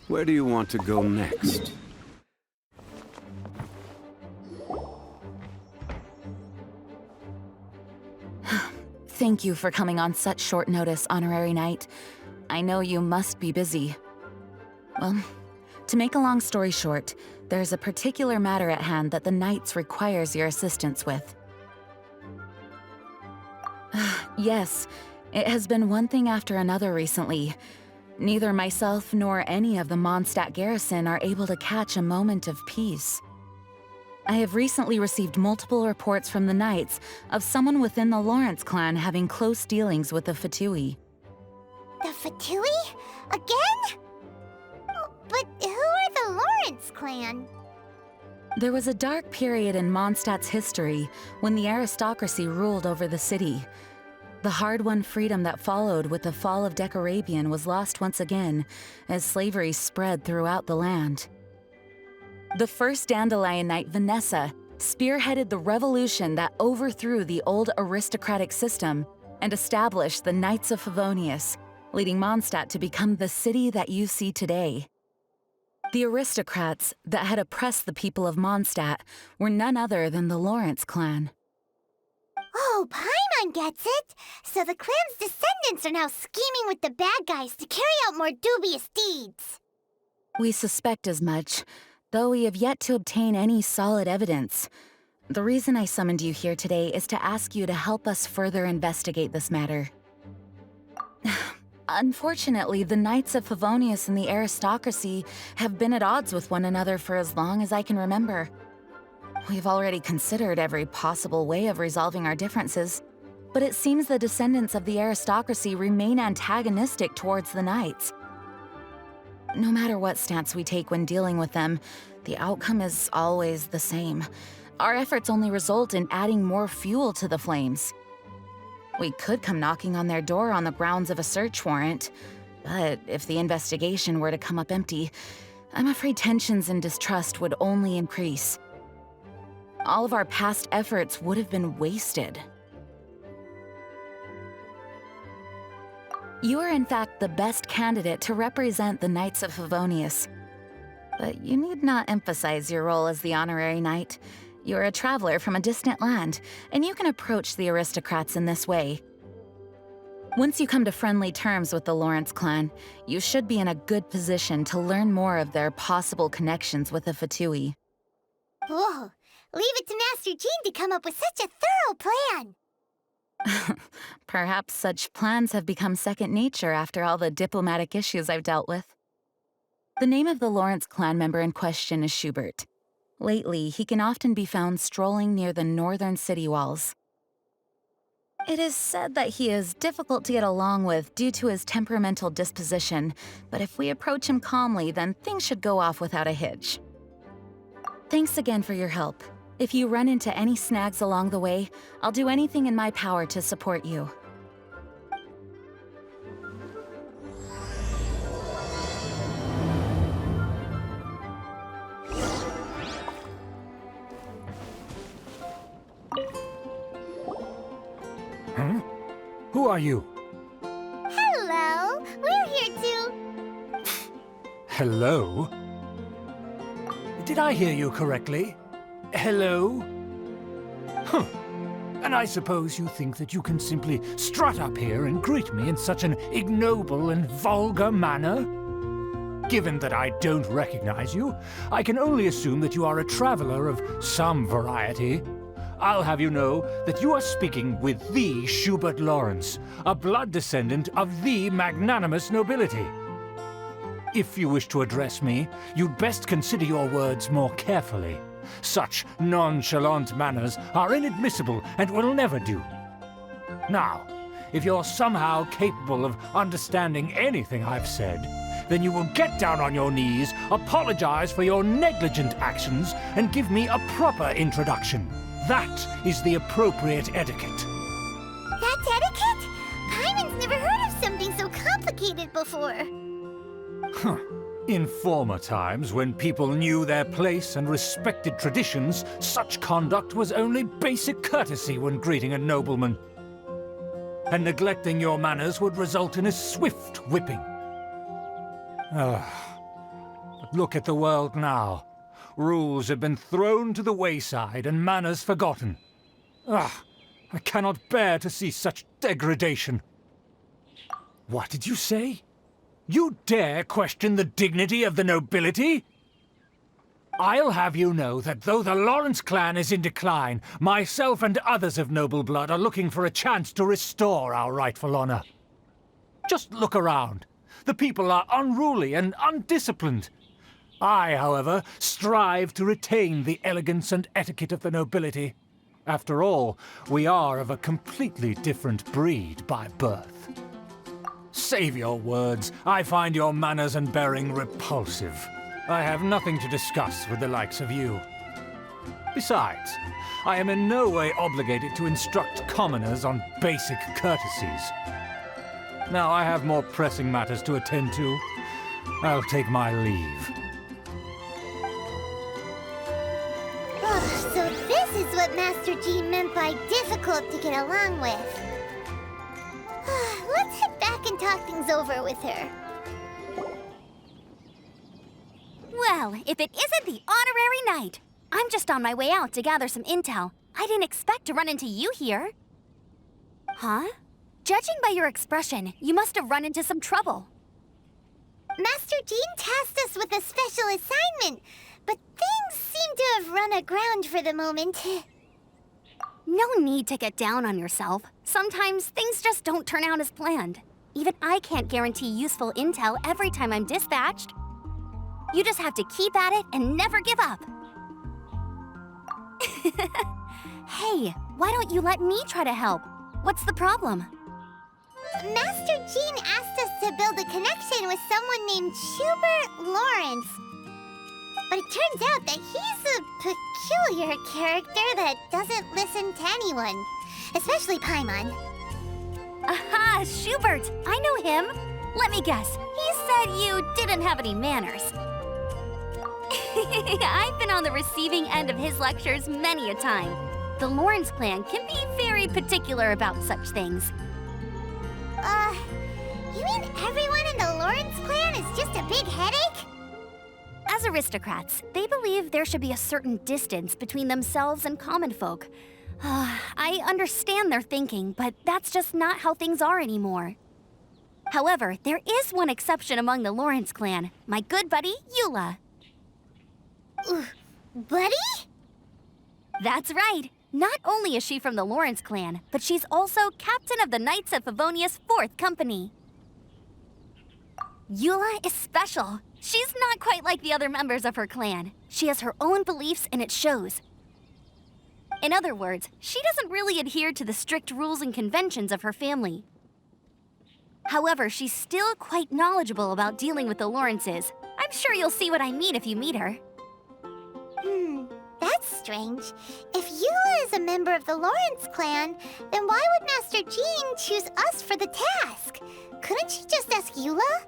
Where do you want to go next? Thank you for coming on such short notice, Honorary Knight. I know you must be busy. Well, to make a long story short, there's a particular matter at hand that the Knights requires your assistance with. Yes, it has been one thing after another recently. Neither myself nor any of the Mondstadt garrison are able to catch a moment of peace. I have recently received multiple reports from the Knights of someone within the Lawrence clan having close dealings with the Fatui. The Fatui? Again? But who are the Lawrence clan? There was a dark period in Mondstadt's history when the aristocracy ruled over the city. The hard-won freedom that followed with the fall of Decarabian was lost once again as slavery spread throughout the land. The first Dandelion Knight, Vanessa, spearheaded the revolution that overthrew the old aristocratic system and established the Knights of Favonius, leading Mondstadt to become the city that you see today. The aristocrats that had oppressed the people of Mondstadt were none other than the Lawrence clan. Oh, Paimon gets it! So the clan's descendants are now scheming with the bad guys to carry out more dubious deeds! We suspect as much, though we have yet to obtain any solid evidence. The reason I summoned you here today is to ask you to help us further investigate this matter. Unfortunately, the Knights of Favonius and the aristocracy have been at odds with one another for as long as I can remember. We've already considered every possible way of resolving our differences, but it seems the descendants of the aristocracy remain antagonistic towards the Knights. No matter what stance we take when dealing with them, the outcome is always the same. Our efforts only result in adding more fuel to the flames. We could come knocking on their door on the grounds of a search warrant, but if the investigation were to come up empty, I'm afraid tensions and distrust would only increase. All of our past efforts would have been wasted. You are in fact the best candidate to represent the Knights of Favonius. But you need not emphasize your role as the Honorary Knight. You're a traveler from a distant land, and you can approach the aristocrats in this way. Once you come to friendly terms with the Lawrence clan, you should be in a good position to learn more of their possible connections with the Fatui. Whoa! Leave it to Master Jean to come up with such a thorough plan! Perhaps such plans have become second nature after all the diplomatic issues I've dealt with. The name of the Lawrence clan member in question is Schubert. Lately, he can often be found strolling near the northern city walls. It is said that he is difficult to get along with due to his temperamental disposition, but if we approach him calmly, then things should go off without a hitch. Thanks again for your help. If you run into any snags along the way, I'll do anything in my power to support you. Huh? Who are you? Hello! We're here to... Hello? Did I hear you correctly? Hello? Huh. And I suppose you think that you can simply strut up here and greet me in such an ignoble and vulgar manner? Given that I don't recognize you, I can only assume that you are a traveler of some variety. I'll have you know that you are speaking with the Schubert Lawrence, a blood descendant of the magnanimous nobility. If you wish to address me, you'd best consider your words more carefully. Such nonchalant manners are inadmissible and will never do. Now, if you're somehow capable of understanding anything I've said, then you will get down on your knees, apologize for your negligent actions, and give me a proper introduction. That is the appropriate etiquette. That's etiquette? Paimon's never heard of something so complicated before. Huh. In former times, when people knew their place and respected traditions, such conduct was only basic courtesy when greeting a nobleman. And neglecting your manners would result in a swift whipping. Look at the world now. Rules have been thrown to the wayside and manners forgotten. Ah, I cannot bear to see such degradation. What did you say? You dare question the dignity of the nobility? I'll have you know that though the Lawrence clan is in decline, myself and others of noble blood are looking for a chance to restore our rightful honor. Just look around. The people are unruly and undisciplined. I, however, strive to retain the elegance and etiquette of the nobility. After all, we are of a completely different breed by birth. Save your words. I find your manners and bearing repulsive. I have nothing to discuss with the likes of you. Besides, I am in no way obligated to instruct commoners on basic courtesies. Now I have more pressing matters to attend to. I'll take my leave. Oh, so this is what Master Jean meant by difficult to get along with. Let's head back and talk things over with her. Well, if it isn't the honorary knight! I'm just on my way out to gather some intel. I didn't expect to run into you here. Huh? Judging by your expression, you must have run into some trouble. Master Jean tasked us with a special assignment, but things seem to have run aground for the moment. No need to get down on yourself. Sometimes things just don't turn out as planned. Even I can't guarantee useful intel every time I'm dispatched. You just have to keep at it and never give up. Hey, why don't you let me try to help? What's the problem? Master Jean asked us to build a connection with someone named Schubert Lawrence. But it turns out that he's a peculiar character that doesn't listen to anyone, especially Paimon. Aha, Schubert! I know him! Let me guess, he said you didn't have any manners. I've been on the receiving end of his lectures many a time. The Lawrence clan can be very particular about such things. You mean everyone in the Lawrence clan is just a big headache? As aristocrats, they believe there should be a certain distance between themselves and common folk. I understand their thinking, but that's just not how things are anymore. However, there is one exception among the Lawrence clan, my good buddy, EULA. Buddy? That's right. Not only is she from the Lawrence clan, but she's also captain of the Knights of Favonia's 4th company. EULA is special. She's not quite like the other members of her clan. She has her own beliefs and it shows. In other words, she doesn't really adhere to the strict rules and conventions of her family. However, she's still quite knowledgeable about dealing with the Lawrences. I'm sure you'll see what I mean if you meet her. That's strange. If EULA is a member of the Lawrence clan, then why would Master Jean choose us for the task? Couldn't she just ask EULA?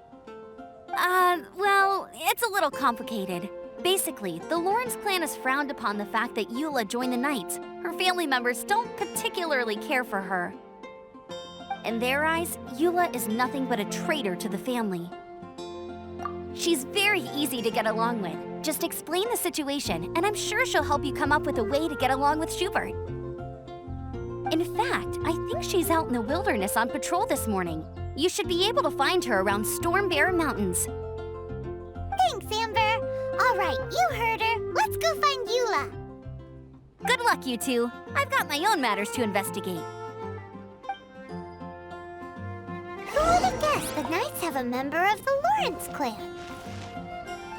Well, it's a little complicated. Basically, the Lawrence clan has frowned upon the fact that EULA joined the Knights. Her family members don't particularly care for her. In their eyes, EULA is nothing but a traitor to the family. She's very easy to get along with. Just explain the situation, and I'm sure she'll help you come up with a way to get along with Schubert. In fact, I think she's out in the wilderness on patrol this morning. You should be able to find her around Storm Bear Mountains. Thanks, Amber. All right, you heard her. Let's go find EULA. Good luck, you two. I've got my own matters to investigate. Who would have guessed the Knights have a member of the Lawrence clan?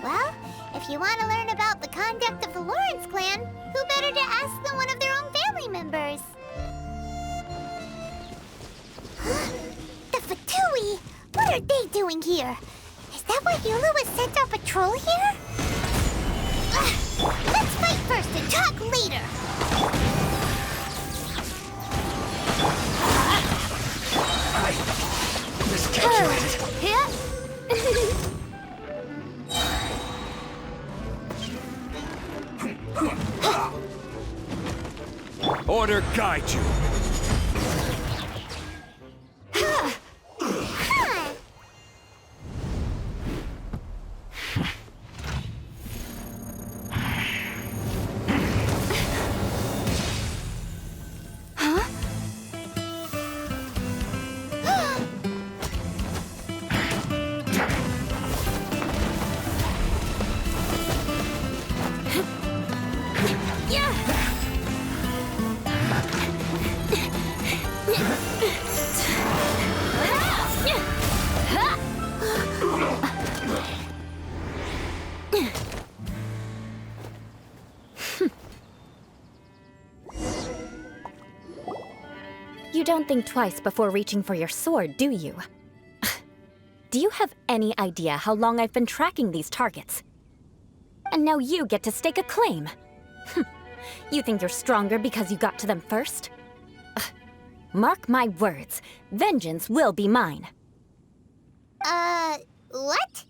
Well, if you want to learn about the conduct of the Lawrence clan, who better to ask than one of their own family members? The Fatui! What are they doing here? Is that why EULA was sent on patrol here? Let's fight first and talk later! Miscalculated. Order guide you. You don't think twice before reaching for your sword, do you? Do you have any idea how long I've been tracking these targets? And now you get to stake a claim. You think you're stronger because you got to them first? Mark my words, vengeance will be mine. What?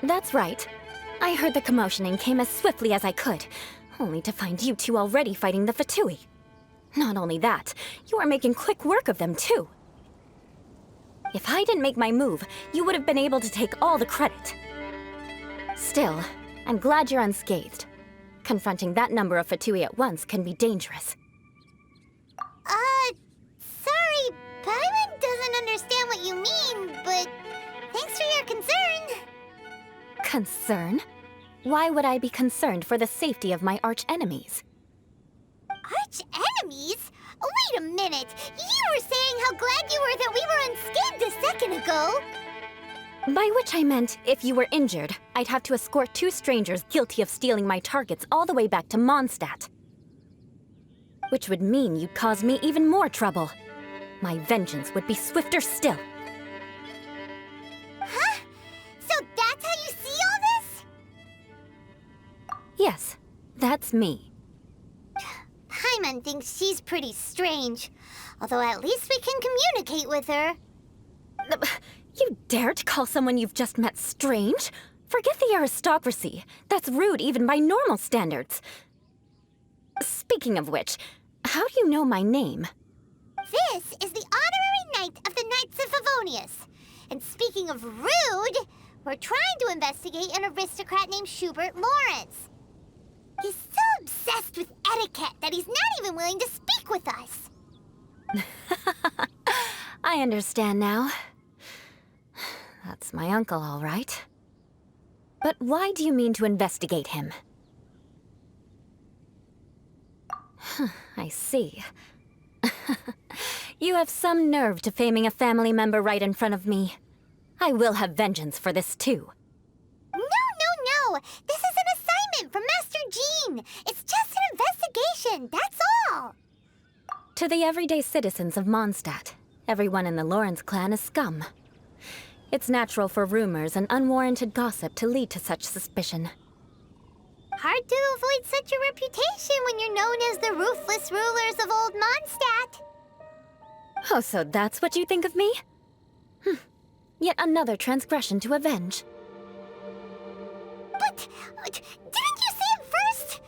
That's right. I heard the commotion and came as swiftly as I could, only to find you two already fighting the Fatui. Not only that, you are making quick work of them too. If I didn't make my move, you would have been able to take all the credit. Still, I'm glad you're unscathed. Confronting that number of Fatui at once can be dangerous. Sorry, Paimon doesn't understand what you mean, but thanks for your concern. Concern? Why would I be concerned for the safety of my arch-enemies? Arch-enemies? Wait a minute! You were saying how glad you were that we were unscathed a second ago! By which I meant, if you were injured, I'd have to escort 2 strangers guilty of stealing my targets all the way back to Mondstadt. Which would mean you'd cause me even more trouble. My vengeance would be swifter still. Huh? So that's how you see all this? Yes, that's me. Paimon thinks she's pretty strange. Although at least we can communicate with her. You dare to call someone you've just met strange? Forget the aristocracy. That's rude even by normal standards. Speaking of which, how do you know my name? This is the honorary knight of the Knights of Favonius. And speaking of rude, we're trying to investigate an aristocrat named Schubert Lawrence. He's so obsessed with etiquette that he's not even willing to speak with us. I understand now. That's my uncle, all right. But why do you mean to investigate him? I see. You have some nerve to faming a family member right in front of me. I will have vengeance for this too. No! This is an assignment from Master Jean! It's just an investigation, that's all! To the everyday citizens of Mondstadt, everyone in the Lawrence clan is scum. It's natural for rumors and unwarranted gossip to lead to such suspicion. Hard to avoid such a reputation when you're known as the ruthless rulers of Old Mondstadt. Oh, so that's what you think of me? Yet another transgression to avenge. But didn't you say it first?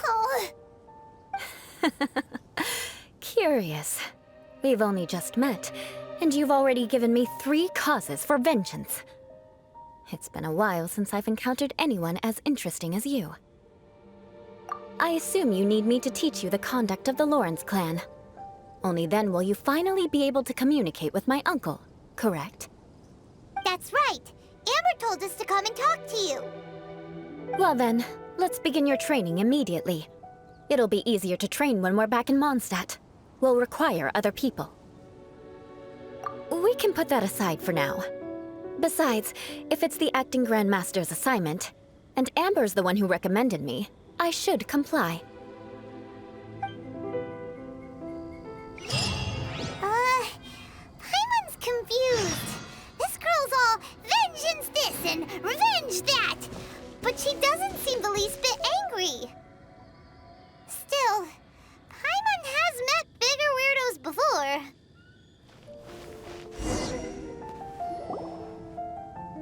Oh. Curious. We've only just met, and you've already given me 3 causes for vengeance. It's been a while since I've encountered anyone as interesting as you. I assume you need me to teach you the conduct of the Lawrence clan. Only then will you finally be able to communicate with my uncle, correct? That's right. Amber told us to come and talk to you. Well then, let's begin your training immediately. It'll be easier to train when we're back in Mondstadt. We'll require other people. We can put that aside for now. Besides, if it's the acting Grandmaster's assignment, and Amber's the one who recommended me, I should comply. Paimon's confused. This girl's all vengeance this and revenge that. But she doesn't seem the least bit angry. Still, Paimon has met bigger weirdos before.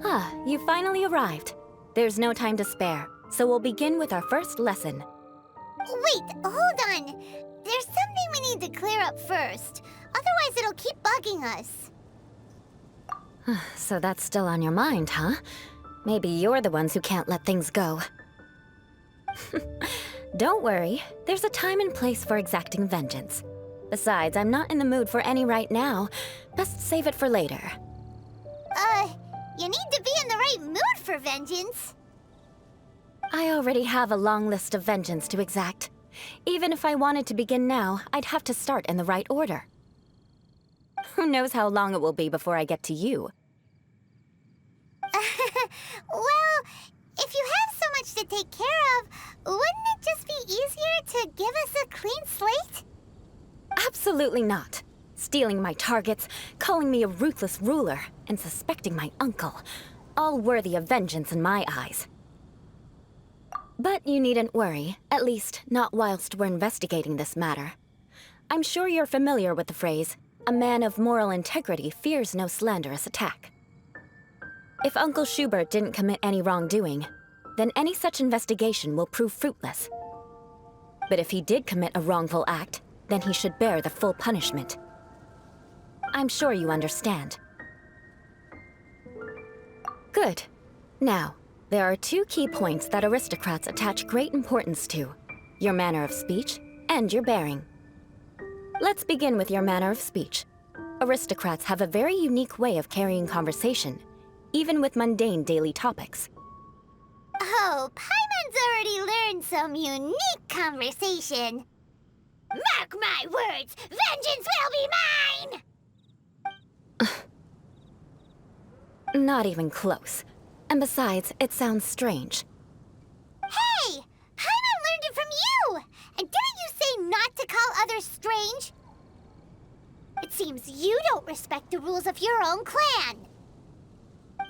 Ah, you finally arrived. There's no time to spare, so we'll begin with our first lesson. Wait, hold on. There's something we need to clear up first. Otherwise, it'll keep bugging us. So that's still on your mind, huh? Maybe you're the ones who can't let things go. Don't worry, there's a time and place for exacting vengeance. Besides, I'm not in the mood for any right now. Best save it for later. You need to be in the right mood for vengeance. I already have a long list of vengeance to exact. Even if I wanted to begin now, I'd have to start in the right order. Who knows how long it will be before I get to you? Well, if you have so much to take care of, wouldn't it just be easier to give us a clean slate? Absolutely not. Stealing my targets, calling me a ruthless ruler, and suspecting my uncle. All worthy of vengeance in my eyes. But you needn't worry, at least not whilst we're investigating this matter. I'm sure you're familiar with the phrase, a man of moral integrity fears no slanderous attack. If Uncle Schubert didn't commit any wrongdoing, then any such investigation will prove fruitless. But if he did commit a wrongful act, then he should bear the full punishment. I'm sure you understand. Good. Now, there are two key points that aristocrats attach great importance to: your manner of speech and your bearing. Let's begin with your manner of speech. Aristocrats have a very unique way of carrying conversation, even with mundane daily topics. Oh, Paimon's already learned some unique conversation. Mark my words, vengeance will be mine! Not even close. And besides, it sounds strange. Hey! Paimon learned it from you! And didn't you say not to call others strange? It seems you don't respect the rules of your own clan.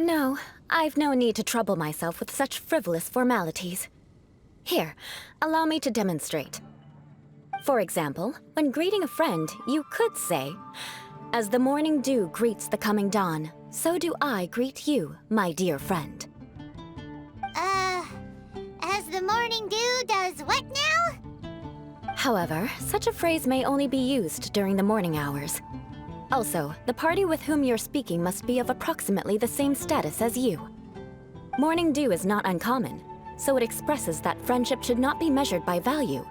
No, I've no need to trouble myself with such frivolous formalities. Here, allow me to demonstrate. For example, when greeting a friend, you could say, "As the morning dew greets the coming dawn, so do I greet you, my dear friend." As the morning dew does what now? However, such a phrase may only be used during the morning hours. Also, the party with whom you're speaking must be of approximately the same status as you. Morning dew is not uncommon, so it expresses that friendship should not be measured by value,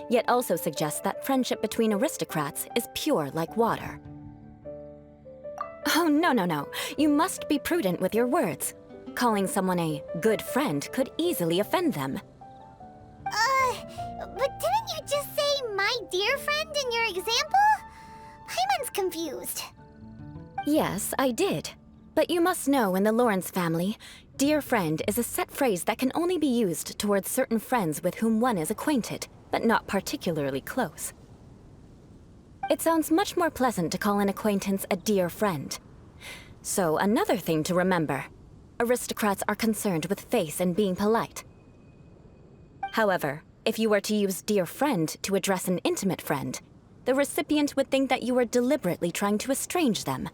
yet also suggests that friendship between aristocrats is pure like water. Oh, no. You must be prudent with your words. Calling someone a good friend could easily offend them. But didn't you just say my dear friend in your example? Paimon's confused. Yes, I did. But you must know in the Lawrence family, dear friend is a set phrase that can only be used towards certain friends with whom one is acquainted, but not particularly close. It sounds much more pleasant to call an acquaintance a dear friend. So, another thing to remember. Aristocrats are concerned with face and being polite. However, if you were to use dear friend to address an intimate friend, the recipient would think that you were deliberately trying to estrange them.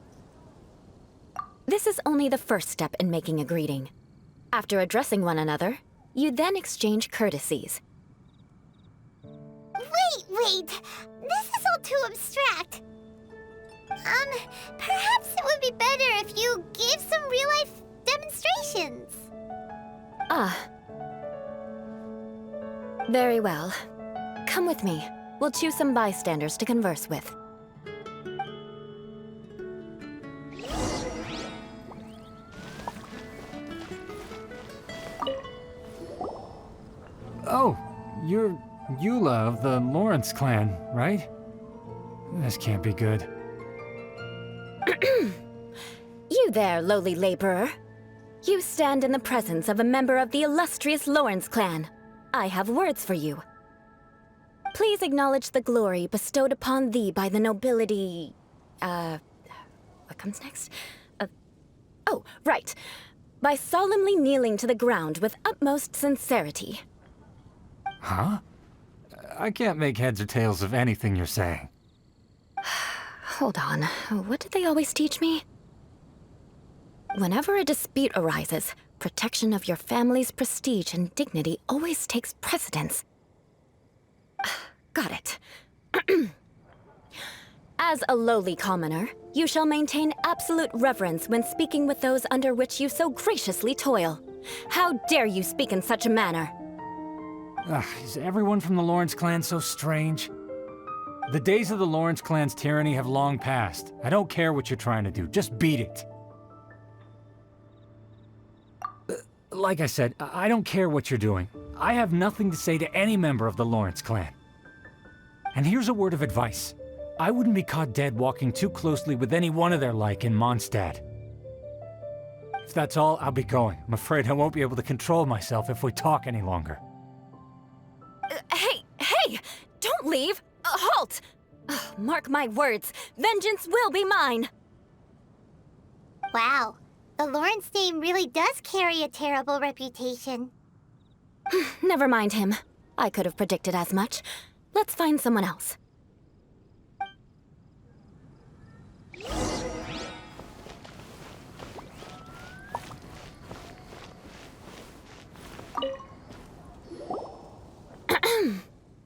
This is only the first step in making a greeting. After addressing one another, you then exchange courtesies. Wait! This is all too abstract. Perhaps it would be better if you gave some real-life demonstrations. Very well. Come with me. We'll choose some bystanders to converse with. Oh, you're EULA of the Lawrence clan, right? This can't be good. You there, lowly laborer. You stand in the presence of a member of the illustrious Lawrence clan. I have words for you. Please acknowledge the glory bestowed upon thee by the nobility... what comes next? Oh, right. By solemnly kneeling to the ground with utmost sincerity. Huh? I can't make heads or tails of anything you're saying. Hold on. What did they always teach me? Whenever a dispute arises, protection of your family's prestige and dignity always takes precedence. Got it. As a lowly commoner, you shall maintain absolute reverence when speaking with those under which you so graciously toil. How dare you speak in such a manner? Is everyone from the Lawrence clan so strange? The days of the Lawrence clan's tyranny have long passed. I don't care what you're trying to do, just beat it. Like I said, I don't care what you're doing. I have nothing to say to any member of the Lawrence clan. And here's a word of advice. I wouldn't be caught dead walking too closely with any one of their like in Mondstadt. If that's all, I'll be going. I'm afraid I won't be able to control myself if we talk any longer. Hey! Don't leave! Halt! Mark my words, vengeance will be mine! Wow, the Lawrence name really does carry a terrible reputation. Never mind him. I could have predicted as much. Let's find someone else.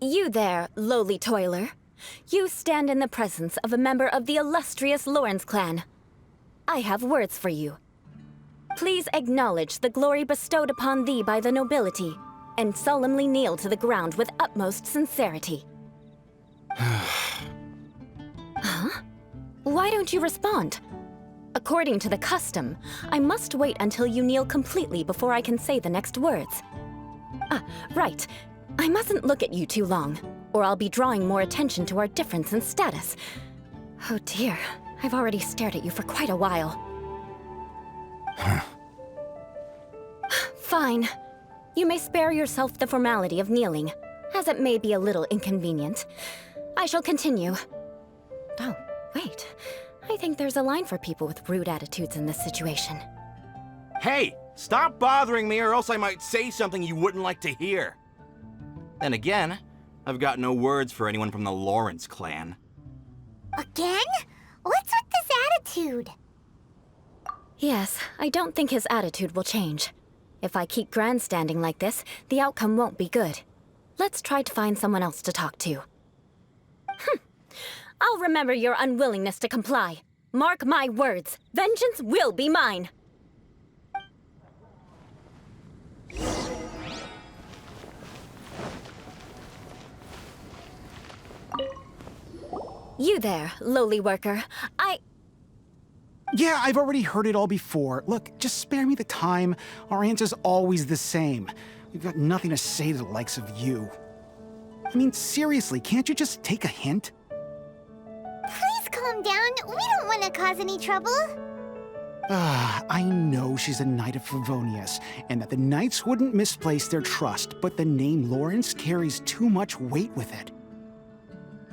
You there, lowly toiler. You stand in the presence of a member of the illustrious Lawrence clan. I have words for you. Please acknowledge the glory bestowed upon thee by the nobility, and solemnly kneel to the ground with utmost sincerity. Huh? Why don't you respond? According to the custom, I must wait until you kneel completely before I can say the next words. Ah, right. I mustn't look at you too long, or I'll be drawing more attention to our difference in status. Oh dear, I've already stared at you for quite a while. Fine. You may spare yourself the formality of kneeling, as it may be a little inconvenient. I shall continue. Oh, wait. I think there's a line for people with rude attitudes in this situation. Hey, stop bothering me or else I might say something you wouldn't like to hear. Then again, I've got no words for anyone from the Lawrence clan. Again? What's with this attitude? Yes, I don't think his attitude will change. If I keep grandstanding like this, the outcome won't be good. Let's try to find someone else to talk to. I'll remember your unwillingness to comply. Mark my words, vengeance will be mine. You there, lowly worker. Yeah, I've already heard it all before. Look, just spare me the time. Our answer's always the same. We've got nothing to say to the likes of you. I mean, seriously, can't you just take a hint? Please calm down. We don't want to cause any trouble. I know she's a Knight of Favonius, and that the Knights wouldn't misplace their trust, but the name Lawrence carries too much weight with it.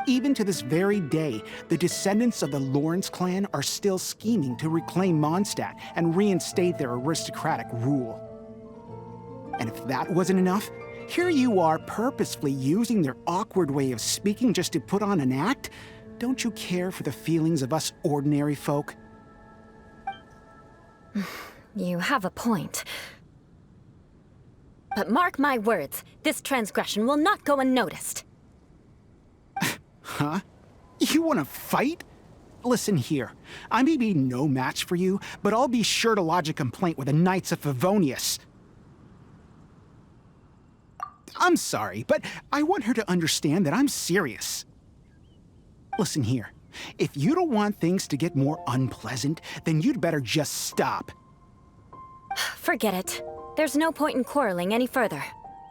Even to this very day, the descendants of the Lawrence clan are still scheming to reclaim Mondstadt and reinstate their aristocratic rule. And if that wasn't enough, here you are purposefully using their awkward way of speaking just to put on an act? Don't you care for the feelings of us ordinary folk? You have a point. But mark my words, this transgression will not go unnoticed. Huh? You want to fight? Listen here, I may be no match for you, but I'll be sure to lodge a complaint with the Knights of Favonius. I'm sorry, but I want her to understand that I'm serious. Listen here, if you don't want things to get more unpleasant, then you'd better just stop. Forget it. There's no point in quarreling any further.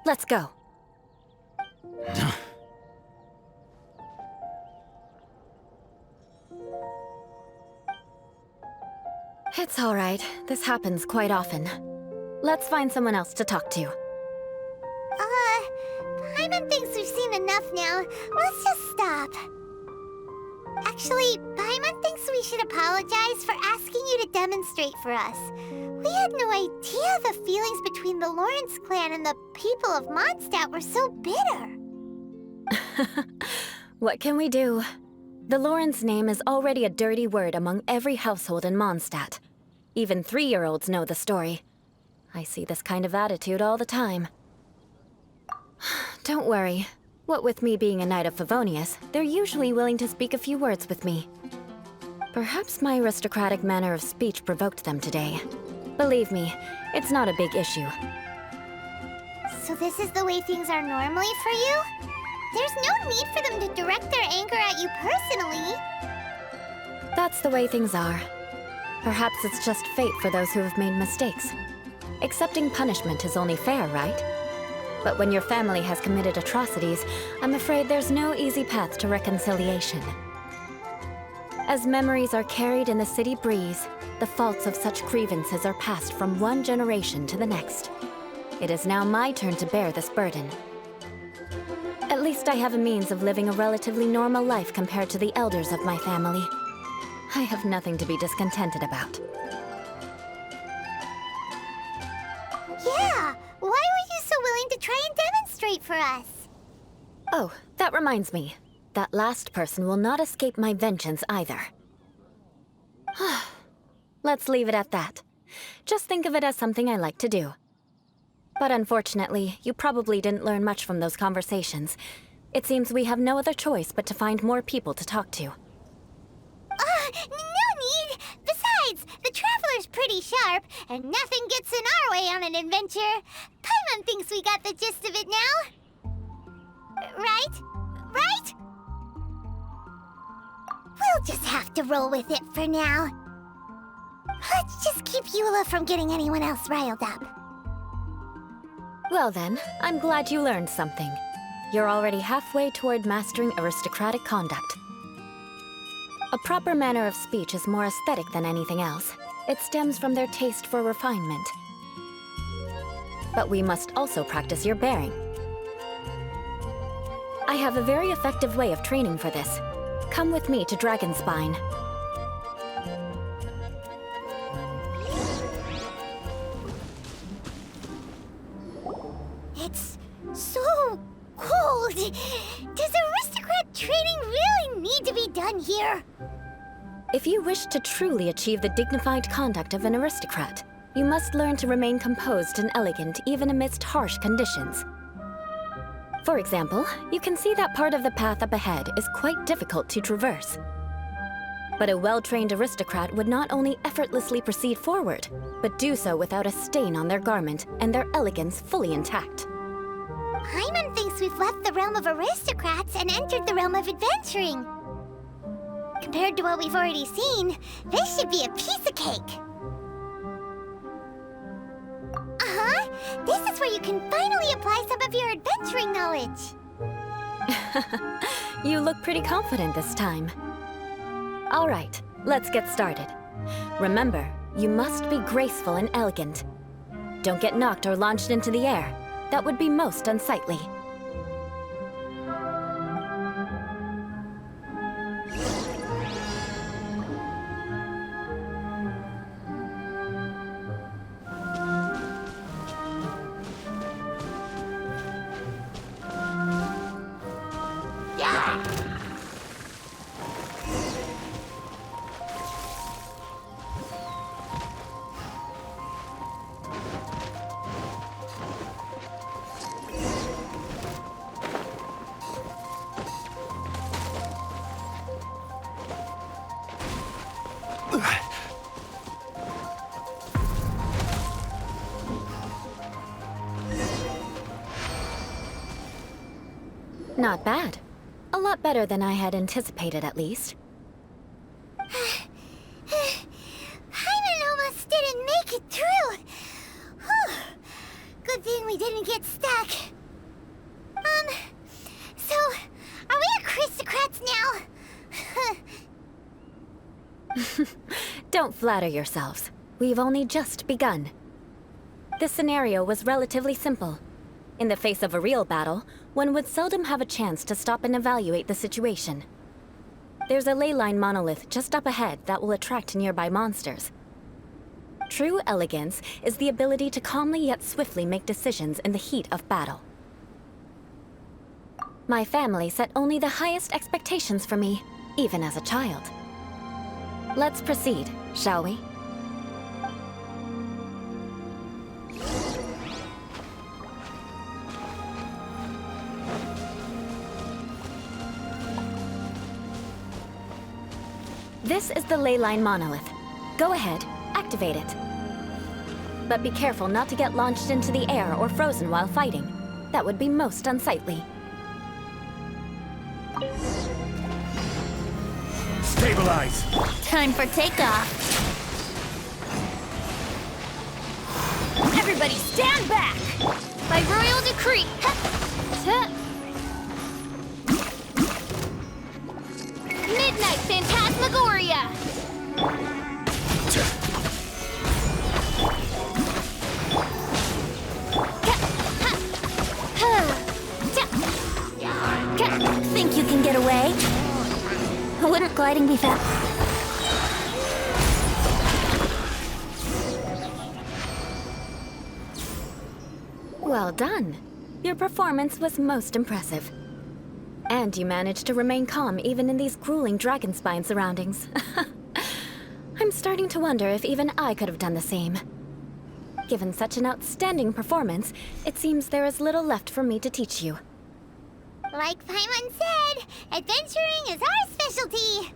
Let's go. It's all right. This happens quite often. Let's find someone else to talk to. Paimon thinks we've seen enough now. Let's just stop. Actually, Paimon thinks we should apologize for asking you to demonstrate for us. We had no idea the feelings between the Lawrence clan and the people of Mondstadt were so bitter. What can we do? The Lawrence name is already a dirty word among every household in Mondstadt. Even 3-year-olds know the story. I see this kind of attitude all the time. Don't worry. What with me being a Knight of Favonius, they're usually willing to speak a few words with me. Perhaps my aristocratic manner of speech provoked them today. Believe me, it's not a big issue. So this is the way things are normally for you? There's no need for them to direct their anger at you personally. That's the way things are. Perhaps it's just fate for those who have made mistakes. Accepting punishment is only fair, right? But when your family has committed atrocities, I'm afraid there's no easy path to reconciliation. As memories are carried in the city breeze, the faults of such grievances are passed from one generation to the next. It is now my turn to bear this burden. At least I have a means of living a relatively normal life compared to the elders of my family. I have nothing to be discontented about. Yeah, why were you so willing to try and demonstrate for us? Oh, that reminds me. That last person will not escape my vengeance either. Let's leave it at that. Just think of it as something I like to do. But unfortunately, you probably didn't learn much from those conversations. It seems we have no other choice but to find more people to talk to. No need! Besides, the Traveler's pretty sharp, and nothing gets in our way on an adventure. Paimon thinks we got the gist of it now. Right? Right? We'll just have to roll with it for now. Let's just keep EULA from getting anyone else riled up. Well then, I'm glad you learned something. You're already halfway toward mastering aristocratic conduct. A proper manner of speech is more aesthetic than anything else. It stems from their taste for refinement. But we must also practice your bearing. I have a very effective way of training for this. Come with me to Dragonspine. It's so cold. Does aristocrat training really need to be done here? If you wish to truly achieve the dignified conduct of an aristocrat, you must learn to remain composed and elegant even amidst harsh conditions. For example, you can see that part of the path up ahead is quite difficult to traverse. But a well-trained aristocrat would not only effortlessly proceed forward, but do so without a stain on their garment and their elegance fully intact. Paimon thinks we've left the realm of aristocrats and entered the realm of adventuring. Compared to what we've already seen, this should be a piece of cake. This is where you can finally apply some of your adventuring knowledge. You look pretty confident this time. All right, let's get started. Remember, you must be graceful and elegant. Don't get knocked or launched into the air. That would be most unsightly. Not bad. A lot better than I had anticipated, at least. Paimon almost didn't make it through. Whew. Good thing we didn't get stuck. So, are we aristocrats now? Don't flatter yourselves. We've only just begun. This scenario was relatively simple. In the face of a real battle, one would seldom have a chance to stop and evaluate the situation. There's a ley line monolith just up ahead that will attract nearby monsters. True elegance is the ability to calmly yet swiftly make decisions in the heat of battle. My family set only the highest expectations for me, even as a child. Let's proceed, shall we? This is the ley line monolith. Go ahead, activate it. But be careful not to get launched into the air or frozen while fighting. That would be most unsightly. Stabilize! Time for takeoff. Everybody stand back! By royal decree! Midnight Phantasmagoria! Wouldn't gliding be fast? Well done. Your performance was most impressive. And you managed to remain calm even in these grueling dragon spine surroundings. I'm starting to wonder if even I could have done the same. Given such an outstanding performance, it seems there is little left for me to teach you. Like Paimon said, adventuring is our specialty.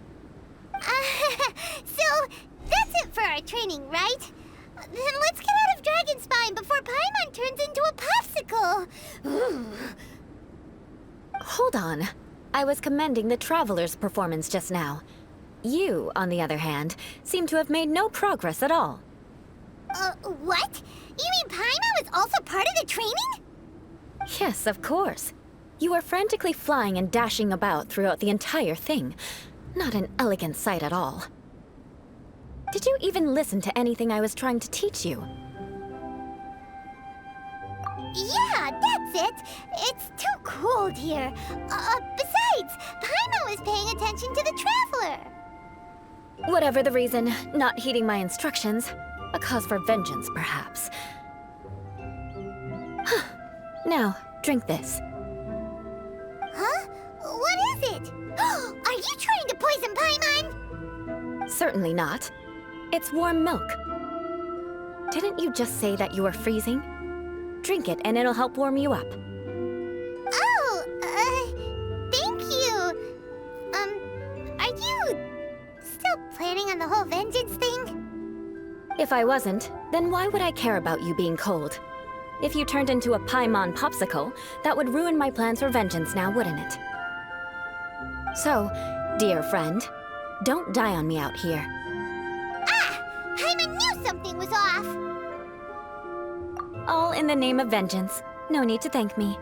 So, that's it for our training, right? Then let's get out of Dragonspine before Paimon turns into a popsicle. Hold on. I was commending the Traveler's performance just now. You, on the other hand, seem to have made no progress at all. What? You mean Paimon was also part of the training? Yes, of course. You were frantically flying and dashing about throughout the entire thing. Not an elegant sight at all. Did you even listen to anything I was trying to teach you? Yeah, that's it. It's too cold here. Besides, Paimon was paying attention to the Traveler. Whatever the reason, not heeding my instructions. A cause for vengeance, perhaps. Now, drink this. Huh? What is it? Are you trying to poison Paimon? Certainly not. It's warm milk. Didn't you just say that you were freezing? Drink it and it'll help warm you up. Oh, thank you. Are you still planning on the whole vengeance thing? If I wasn't, then why would I care about you being cold? If you turned into a Paimon popsicle, that would ruin my plans for vengeance now, wouldn't it? So, dear friend, don't die on me out here. Ah! Paimon knew something was off! All in the name of vengeance. No need to thank me.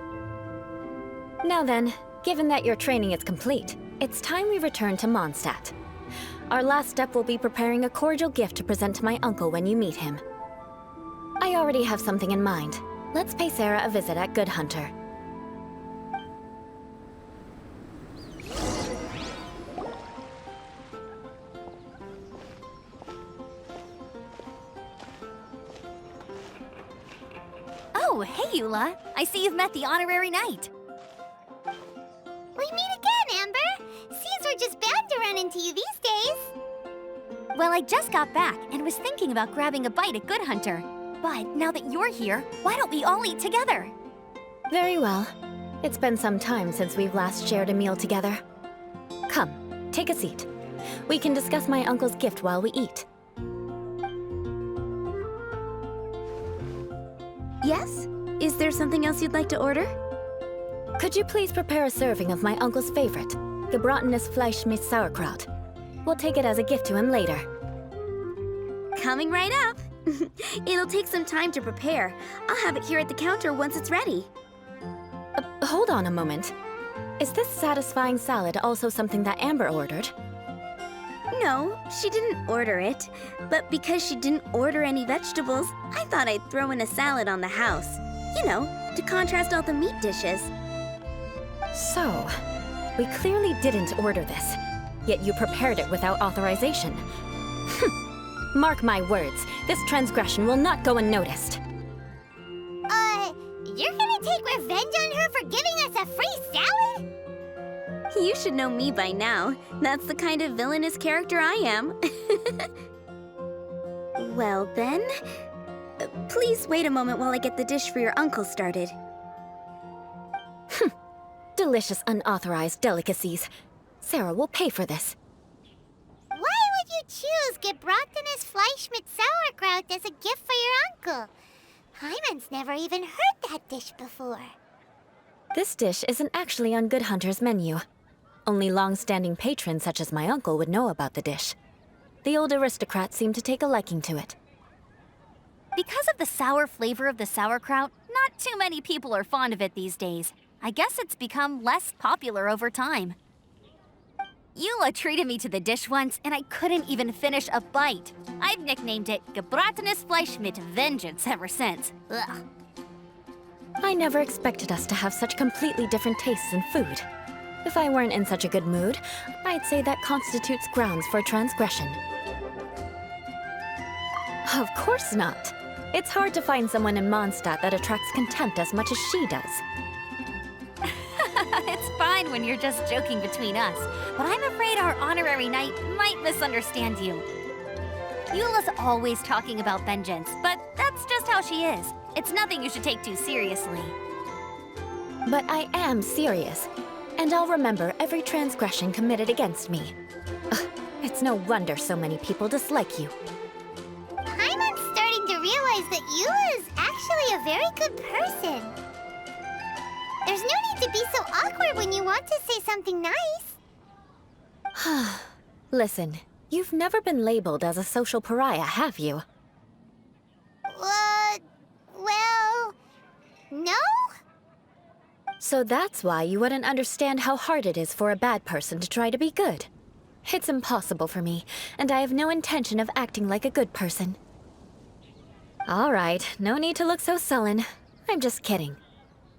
Now then, given that your training is complete, it's time we return to Mondstadt. Our last step will be preparing a cordial gift to present to my uncle when you meet him. I already have something in mind. Let's pay Sarah a visit at Good Hunter. Oh, hey, EULA. I see you've met the honorary knight. We meet again, Amber! Seems we're just bound to run into you these days. Well, I just got back and was thinking about grabbing a bite at Good Hunter. But now that you're here, why don't we all eat together? Very well. It's been some time since we've last shared a meal together. Come, take a seat. We can discuss my uncle's gift while we eat. Yes? Is there something else you'd like to order? Could you please prepare a serving of my uncle's favorite, gebratenes Fleisch mit Sauerkraut? We'll take it as a gift to him later. Coming right up. It'll take some time to prepare. I'll have it here at the counter once it's ready. Hold on a moment. Is this satisfying salad also something that Amber ordered? No, she didn't order it. But because she didn't order any vegetables, I thought I'd throw in a salad on the house. You know, to contrast all the meat dishes. So, we clearly didn't order this, yet you prepared it without authorization. Mark my words, this transgression will not go unnoticed. You're gonna take revenge on her for giving us a free salad? You should know me by now. That's the kind of villainous character I am. Well then, please wait a moment while I get the dish for your uncle started. Delicious unauthorized delicacies. Sarah will pay for this. Why would you choose gebratenes Fleisch mit Sauerkraut as a gift for your uncle? Paimon's never even heard that dish before. This dish isn't actually on Good Hunter's menu. Only long-standing patrons such as my uncle would know about the dish. The old aristocrat seemed to take a liking to it. Because of the sour flavor of the sauerkraut, not too many people are fond of it these days. I guess it's become less popular over time. EULA treated me to the dish once, and I couldn't even finish a bite. I've nicknamed it gebratenes Fleisch mit Vengeance ever since. Ugh. I never expected us to have such completely different tastes in food. If I weren't in such a good mood, I'd say that constitutes grounds for transgression. Of course not. It's hard to find someone in Mondstadt that attracts contempt as much as she does. It's fine when you're just joking between us, but I'm afraid our honorary knight might misunderstand you. EULA's always talking about vengeance, but that's just how she is. It's nothing you should take too seriously. But I am serious, and I'll remember every transgression committed against me. Ugh, it's no wonder so many people dislike you. Paimon's starting to realize that EULA is actually a very good person. There's no need to be so awkward when you want to say something nice. Listen, you've never been labeled as a social pariah, have you? Well, no? So that's why you wouldn't understand how hard it is for a bad person to try to be good. It's impossible for me, and I have no intention of acting like a good person. All right, no need to look so sullen. I'm just kidding.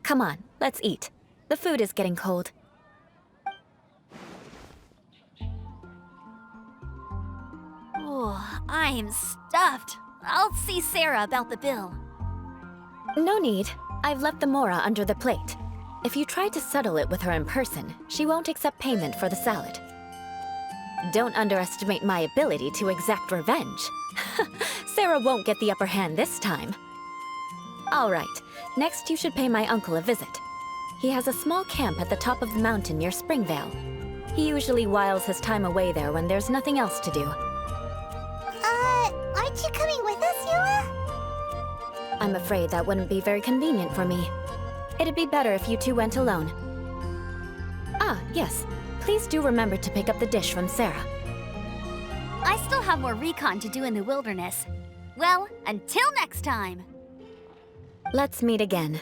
Come on, let's eat. The food is getting cold. Oh, I'm stuffed. I'll see Sarah about the bill. No need. I've left the mora under the plate. If you try to settle it with her in person, she won't accept payment for the salad. Don't underestimate my ability to exact revenge. Sarah won't get the upper hand this time. All right, next you should pay my uncle a visit. He has a small camp at the top of the mountain near Springvale. He usually whiles his time away there when there's nothing else to do. Aren't you coming with us, EULA? I'm afraid that wouldn't be very convenient for me. It'd be better if you two went alone. Ah, yes. Please do remember to pick up the dish from Sarah. I still have more recon to do in the wilderness. Well, until next time! Let's meet again.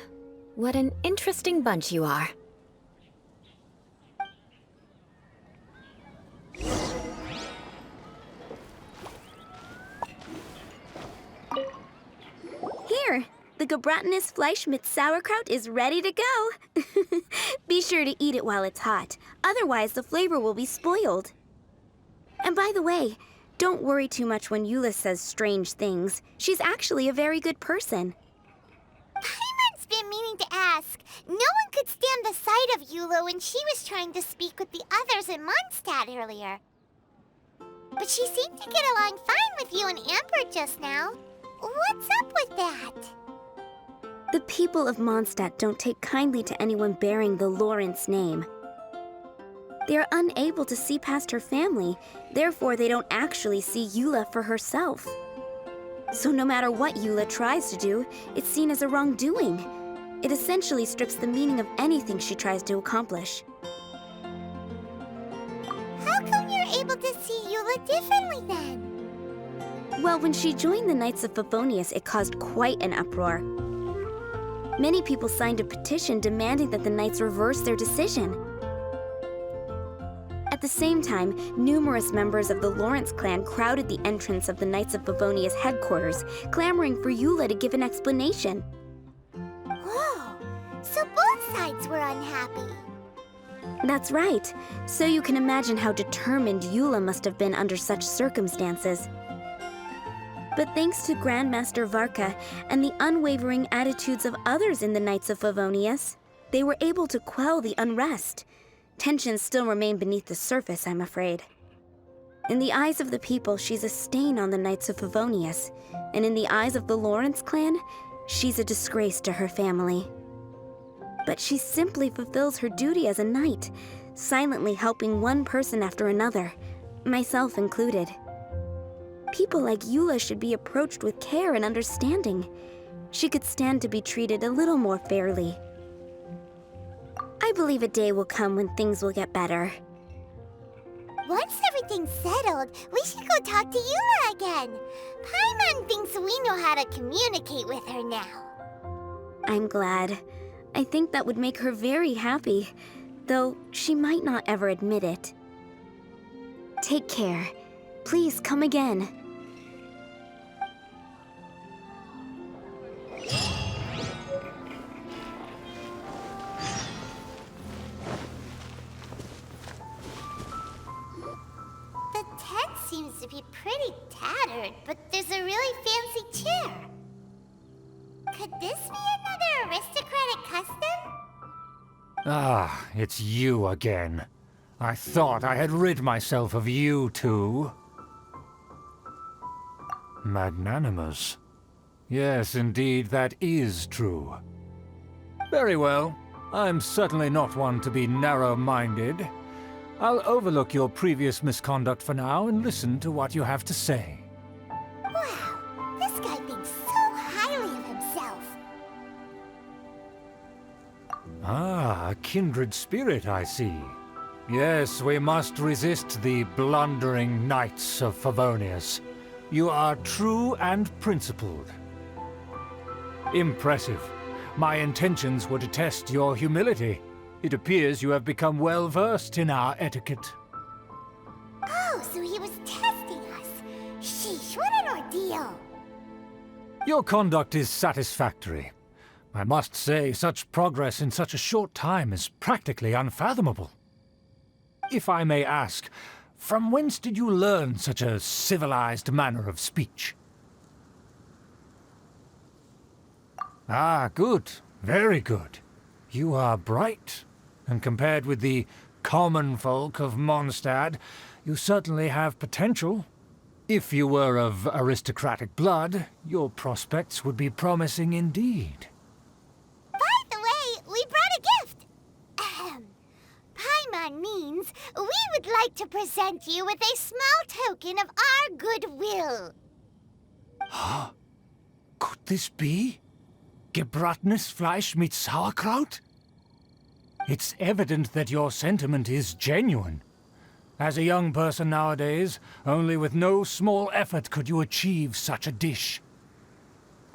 What an interesting bunch you are. Here, the Gebratenes Fleischmitz sauerkraut is ready to go. Be sure to eat it while it's hot, otherwise the flavor will be spoiled. And by the way, don't worry too much when EULA says strange things. She's actually a very good person. Paimon's been meaning to ask. No one could stand the sight of EULA when she was trying to speak with the others in Mondstadt earlier. But she seemed to get along fine with you and Amber just now. What's up with that? The people of Mondstadt don't take kindly to anyone bearing the Lawrence name. They are unable to see past her family, therefore they don't actually see EULA for herself. So no matter what EULA tries to do, it's seen as a wrongdoing. It essentially strips the meaning of anything she tries to accomplish. How come you're able to see EULA differently then? Well, when she joined the Knights of Favonius, it caused quite an uproar. Many people signed a petition demanding that the Knights reverse their decision. At the same time, numerous members of the Lawrence clan crowded the entrance of the Knights of Favonius headquarters, clamoring for EULA to give an explanation. Whoa, so both sides were unhappy. That's right. So you can imagine how determined EULA must have been under such circumstances. But thanks to Grandmaster Varka and the unwavering attitudes of others in the Knights of Favonius, they were able to quell the unrest. Tensions still remain beneath the surface, I'm afraid. In the eyes of the people, she's a stain on the Knights of Favonius, and in the eyes of the Lawrence clan, she's a disgrace to her family. But she simply fulfills her duty as a knight, silently helping one person after another, myself included. People like EULA should be approached with care and understanding. She could stand to be treated a little more fairly. I believe a day will come when things will get better. Once everything's settled, we should go talk to EULA again. Paimon thinks we know how to communicate with her now. I'm glad. I think that would make her very happy, though she might not ever admit it. Take care. Please come again. seems to be pretty tattered, but there's a really fancy chair. Could this be another aristocratic custom? Ah, it's you again. I thought I had rid myself of you two. Magnanimous. Yes, indeed, that is true. Very well. I'm certainly not one to be narrow-minded. I'll overlook your previous misconduct for now and listen to what you have to say. Wow, this guy thinks so highly of himself. Ah, a kindred spirit, I see. Yes, we must resist the blundering knights of Favonius. You are true and principled. Impressive. My intentions were to test your humility. It appears you have become well-versed in our etiquette. Oh, so he was testing us. Sheesh, what an ordeal. Your conduct is satisfactory. I must say, such progress in such a short time is practically unfathomable. If I may ask, from whence did you learn such a civilized manner of speech? Ah, good. Very good. You are bright, and compared with the common folk of Mondstadt, you certainly have potential. If you were of aristocratic blood, your prospects would be promising indeed. By the way, we brought a gift. Ahem. Paimon means we would like to present you with a small token of our goodwill. Huh? Could this be? Gebratenes Fleisch mit Sauerkraut? It's evident that your sentiment is genuine. As a young person nowadays, only with no small effort could you achieve such a dish.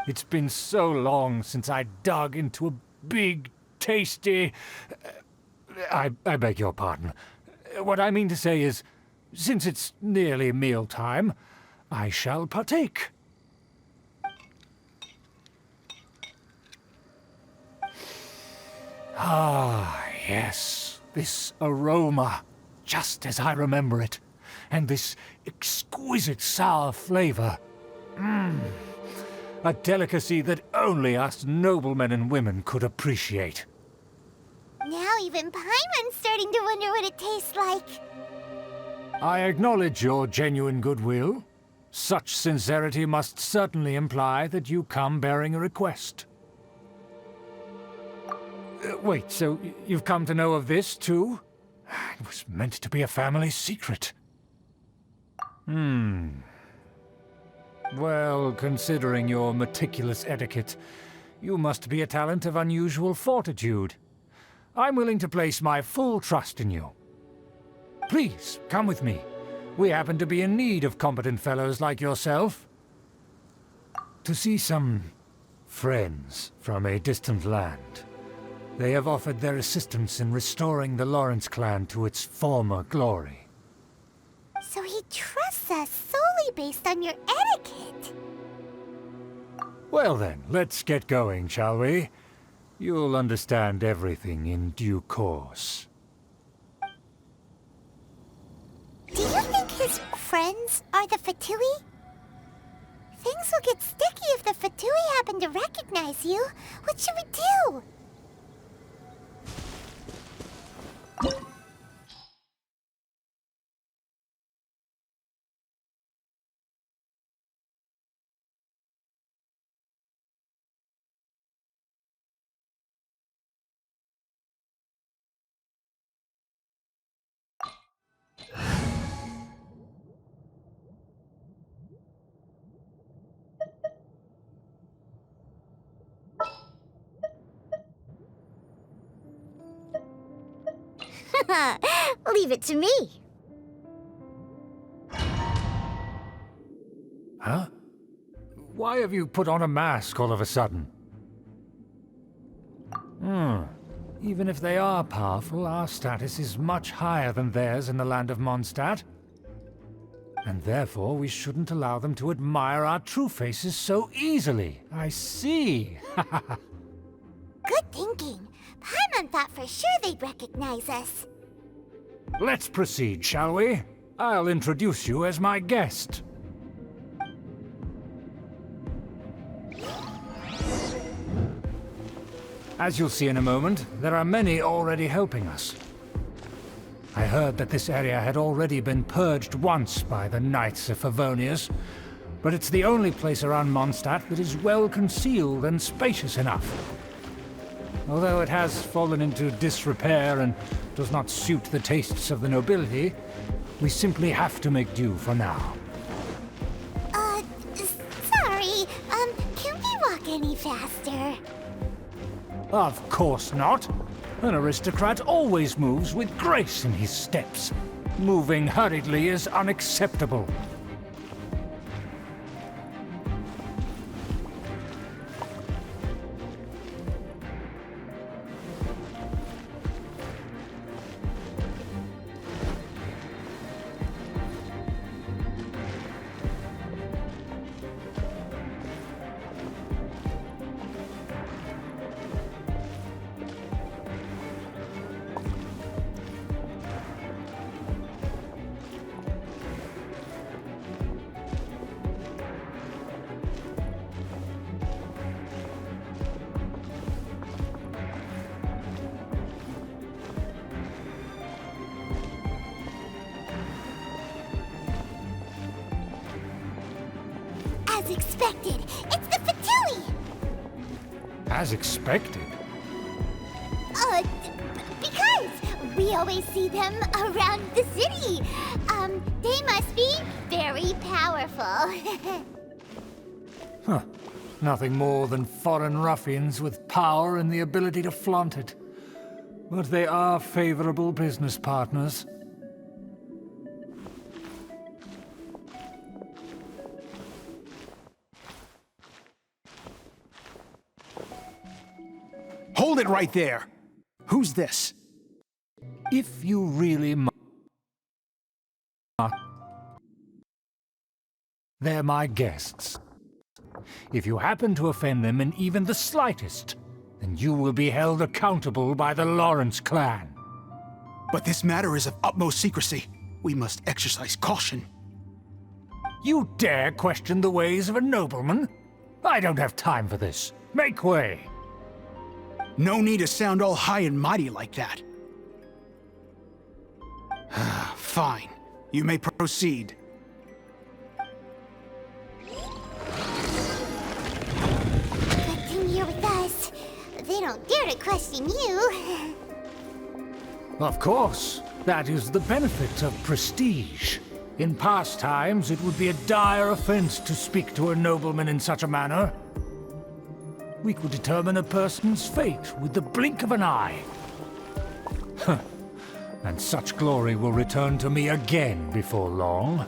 It's been so long since I dug into a big, tasty... I beg your pardon. What I mean to say is, since it's nearly mealtime, I shall partake. Ah, yes, this aroma, just as I remember it, and this exquisite sour flavor. A delicacy that only us noblemen and women could appreciate. Now even Paimon's starting to wonder what it tastes like. I acknowledge your genuine goodwill. Such sincerity must certainly imply that you come bearing a request. Wait, so you've come to know of this, too? It was meant to be a family secret. Well, considering your meticulous etiquette, you must be a talent of unusual fortitude. I'm willing to place my full trust in you. Please, come with me. We happen to be in need of competent fellows like yourself. To see some friends from a distant land. They have offered their assistance in restoring the Lawrence clan to its former glory. So he trusts us solely based on your etiquette. Well then, let's get going, shall we? You'll understand everything in due course. Do you think his friends are the Fatui? Things will get sticky if the Fatui happen to recognize you. What should we do? Leave it to me. Huh? Why have you put on a mask all of a sudden? Even if they are powerful, our status is much higher than theirs in the land of Mondstadt. And therefore, we shouldn't allow them to admire our true faces so easily. I see. Good thinking. Paimon thought for sure they'd recognize us. Let's proceed, shall we? I'll introduce you as my guest. As you'll see in a moment, there are many already helping us. I heard that this area had already been purged once by the Knights of Favonius, but it's the only place around Mondstadt that is well concealed and spacious enough. Although it has fallen into disrepair and does not suit the tastes of the nobility, we simply have to make do for now. Sorry, can we walk any faster? Of course not. An aristocrat always moves with grace in his steps. Moving hurriedly is unacceptable. As expected, it's the Fatui! As expected. Because we always see them around the city. They must be very powerful. Huh. Nothing more than foreign ruffians with power and the ability to flaunt it. But they are favorable business partners. Hold it right there! Who's this? If you really they're my guests. If you happen to offend them in even the slightest, then you will be held accountable by the Lawrence clan. But this matter is of utmost secrecy. We must exercise caution. You dare question the ways of a nobleman? I don't have time for this. Make way! No need to sound all high and mighty like that. Fine. You may proceed. Come here with us. They don't dare to question you. Of course. That is the benefit of prestige. In past times, it would be a dire offense to speak to a nobleman in such a manner. We could determine a person's fate with the blink of an eye. Huh. And such glory will return to me again before long.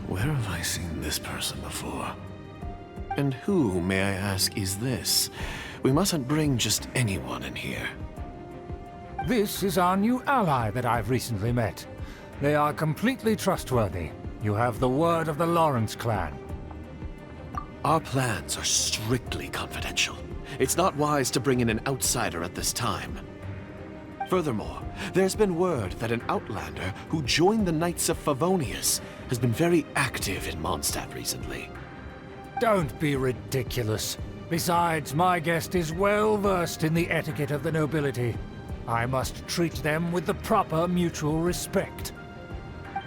Where have I seen this person before? And who, may I ask, is this? We mustn't bring just anyone in here. This is our new ally that I've recently met. They are completely trustworthy. You have the word of the Lawrence clan. Our plans are strictly confidential. It's not wise to bring in an outsider at this time. Furthermore, there's been word that an outlander who joined the Knights of Favonius has been very active in Mondstadt recently. Don't be ridiculous. Besides, my guest is well versed in the etiquette of the nobility. I must treat them with the proper mutual respect.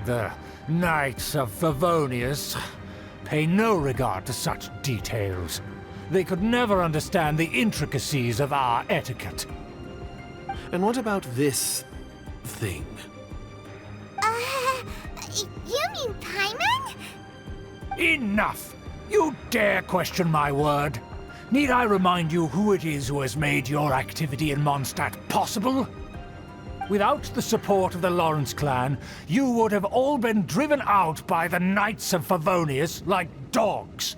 The Knights of Favonius pay no regard to such details. They could never understand the intricacies of our etiquette. And what about this thing? You mean Paimon? Enough! You dare question my word? Need I remind you who it is who has made your activity in Mondstadt possible? Without the support of the Lawrence clan, you would have all been driven out by the Knights of Favonius like dogs.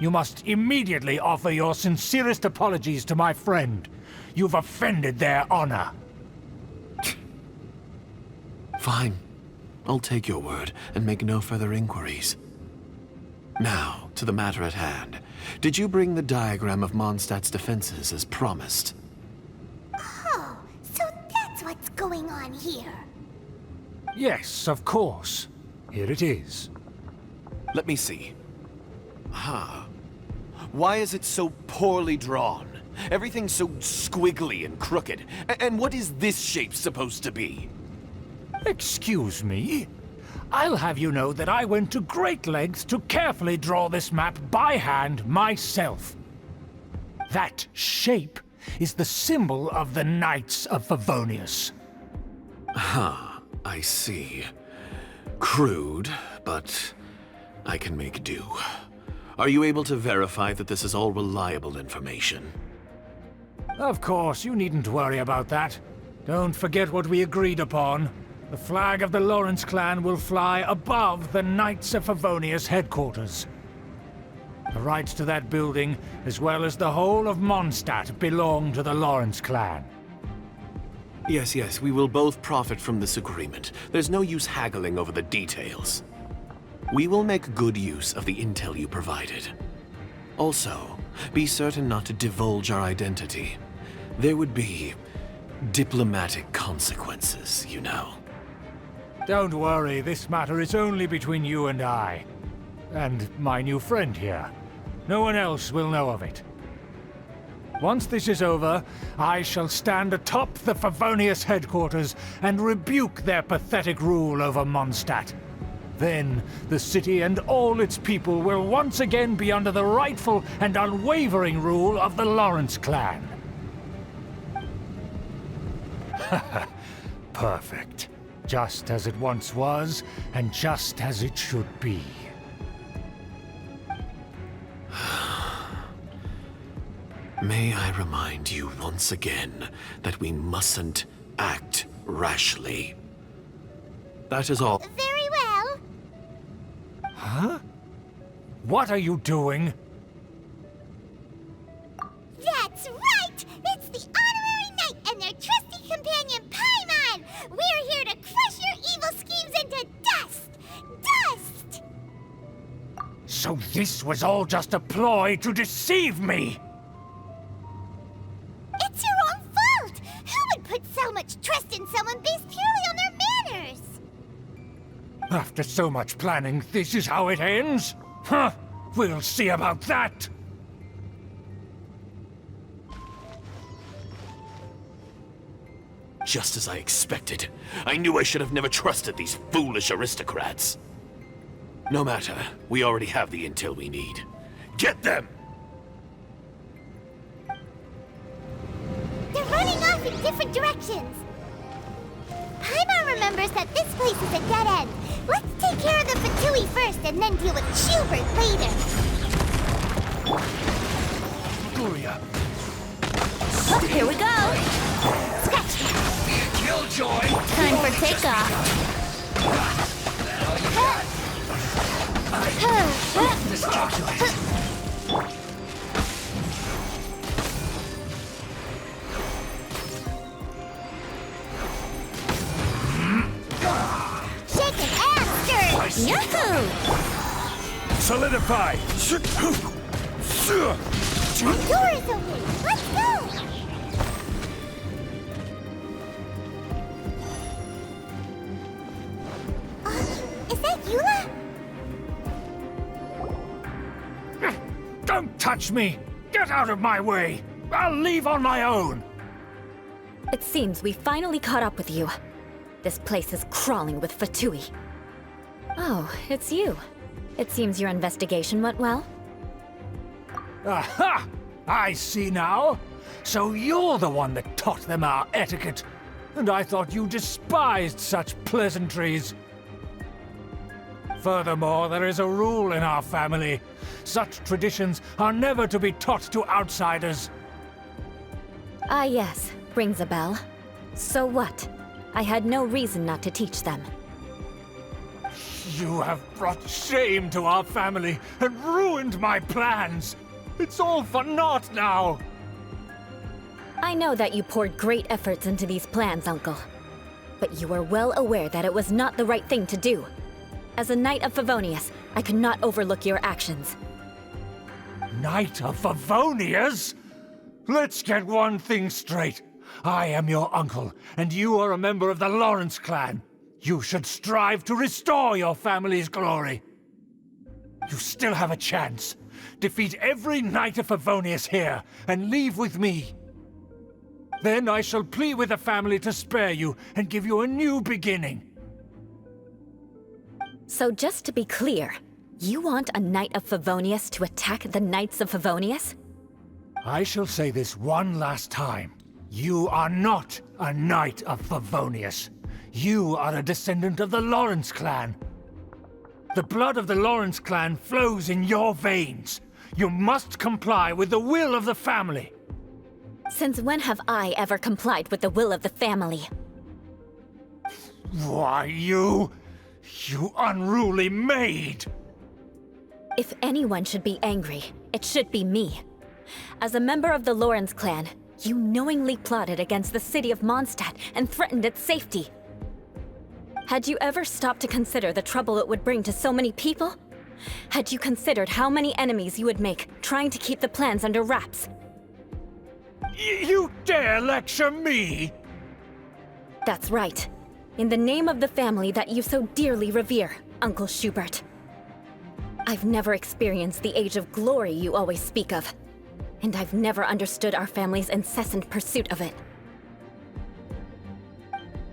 You must immediately offer your sincerest apologies to my friend. You've offended their honor. Fine. I'll take your word and make no further inquiries. Now, to the matter at hand. Did you bring the diagram of Mondstadt's defenses as promised? Oh, so that's what's going on here. Yes, of course. Here it is. Let me see. Why is it so poorly drawn? Everything's so squiggly and crooked. And what is this shape supposed to be? Excuse me? I'll have you know that I went to great lengths to carefully draw this map by hand myself. That shape is the symbol of the Knights of Favonius. I see. Crude, but I can make do. Are you able to verify that this is all reliable information? Of course, you needn't worry about that. Don't forget what we agreed upon. The flag of the Lawrence clan will fly above the Knights of Favonius headquarters. The rights to that building, as well as the whole of Mondstadt, belong to the Lawrence clan. Yes, we will both profit from this agreement. There's no use haggling over the details. We will make good use of the intel you provided. Also, be certain not to divulge our identity. There would be diplomatic consequences, you know. Don't worry, this matter is only between you and I. And my new friend here. No one else will know of it. Once this is over, I shall stand atop the Favonius headquarters and rebuke their pathetic rule over Mondstadt. Then, the city and all its people will once again be under the rightful and unwavering rule of the Lawrence clan. Perfect. Just as it once was, and just as it should be. May I remind you once again that we mustn't act rashly. That is all. Very well. Huh? What are you doing? That's right! It's the Honorary Knight and their trusty companion, Paimon! We're here to crush your evil schemes into dust! Dust! So this was all just a ploy to deceive me! It's your own fault! Who would put so much trust in someone based purely on their manners? After so much planning, this is how it ends? Huh! We'll see about that! Just as I expected. I knew I should have never trusted these foolish aristocrats. No matter, we already have the intel we need. Get them! They're running off in different directions. Paimon remembers that this place is a dead end. Let's take care of the Fatui first and then deal with Schubert later. Gloria. Oh, here we go! Scratch that. Killjoy! Time for takeoff. Shaken and stirred. Yahoo! Solidify! The door is open. Let's go. Is that EULA? Don't touch me! Get out of my way! I'll leave on my own! It seems we finally caught up with you. This place is crawling with Fatui. Oh, it's you. It seems your investigation went well. Aha! I see now! So you're the one that taught them our etiquette. And I thought you despised such pleasantries. Furthermore, there is a rule in our family. Such traditions are never to be taught to outsiders. Ah yes, rings a bell. So what? I had no reason not to teach them. You have brought shame to our family and ruined my plans. It's all for naught now. I know that you poured great efforts into these plans, Uncle. But you are well aware that it was not the right thing to do. As a Knight of Favonius, I could not overlook your actions. Knight of Favonius? Let's get one thing straight. I am your uncle, and you are a member of the Lawrence clan. You should strive to restore your family's glory. You still have a chance. Defeat every Knight of Favonius here, and leave with me. Then I shall plead with the family to spare you and give you a new beginning. So just to be clear, you want a Knight of Favonius to attack the Knights of Favonius? I shall say this one last time. You are not a Knight of Favonius. You are a descendant of the Lawrence clan. The blood of the Lawrence clan flows in your veins. You must comply with the will of the family. Since when have I ever complied with the will of the family? Why, you unruly maid! If anyone should be angry, it should be me. As a member of the Lawrence clan, you knowingly plotted against the city of Mondstadt and threatened its safety. Had you ever stopped to consider the trouble it would bring to so many people? Had you considered how many enemies you would make trying to keep the plans under wraps? You dare lecture me? That's right. In the name of the family that you so dearly revere, Uncle Schubert. I've never experienced the age of glory you always speak of, and I've never understood our family's incessant pursuit of it.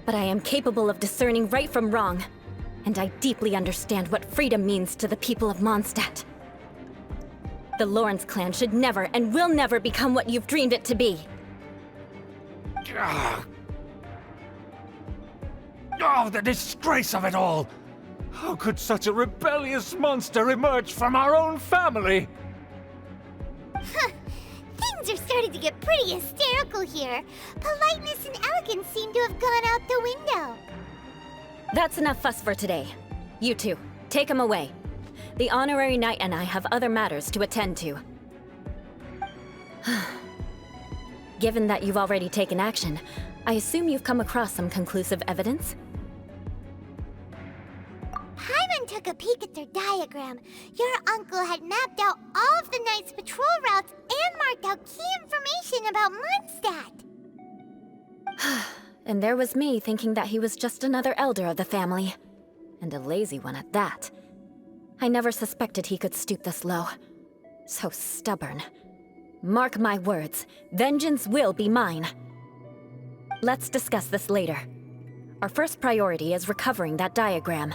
But I am capable of discerning right from wrong, and I deeply understand what freedom means to the people of Mondstadt. The Lawrence clan should never and will never become what you've dreamed it to be. Oh, the disgrace of it all! How could such a rebellious monster emerge from our own family? Things are starting to get pretty hysterical here. Politeness and elegance seem to have gone out the window. That's enough fuss for today. You two, take him away. The honorary knight and I have other matters to attend to. Given that you've already taken action, I assume you've come across some conclusive evidence? Paimon took a peek at their diagram. Your uncle had mapped out all of the Knight's patrol routes and marked out key information about Mondstadt. And there was me thinking that he was just another elder of the family. And a lazy one at that. I never suspected he could stoop this low. So stubborn. Mark my words, vengeance will be mine. Let's discuss this later. Our first priority is recovering that diagram.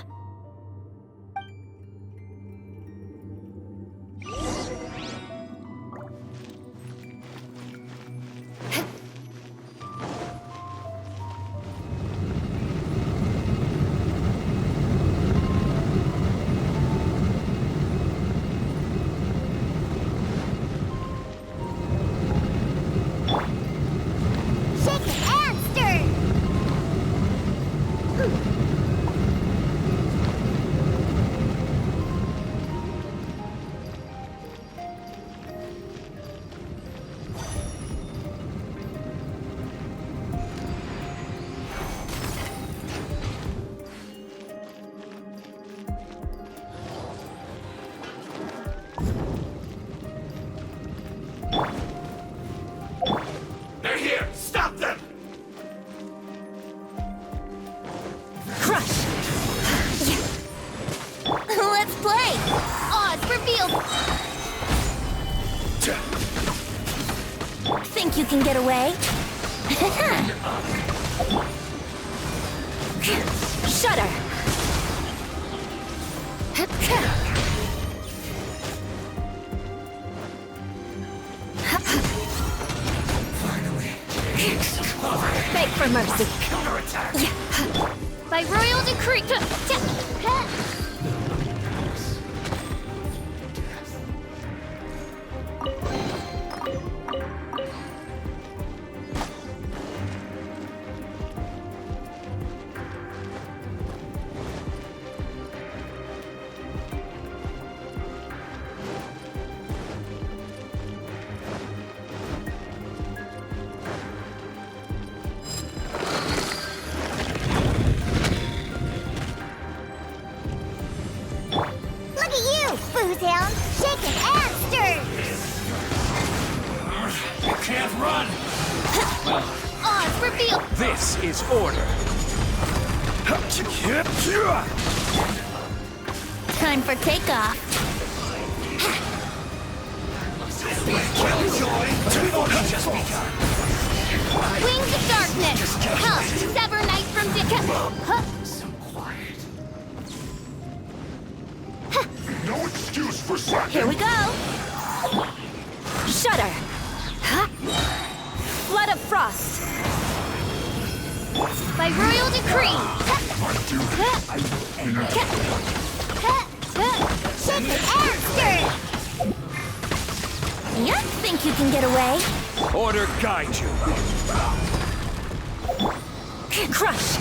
They're here! Stop them! Crush! Let's play! Odds revealed! Think you can get away? Shudder! Beg for mercy. Counterattack! By royal decree! This is order. Time for takeoff. Wings of darkness! Help! Sever night from Some quiet. No excuse for slack. Here we go! Shudder! Flood of frost! By royal decree! You think you can get away? Order guide you. Crush!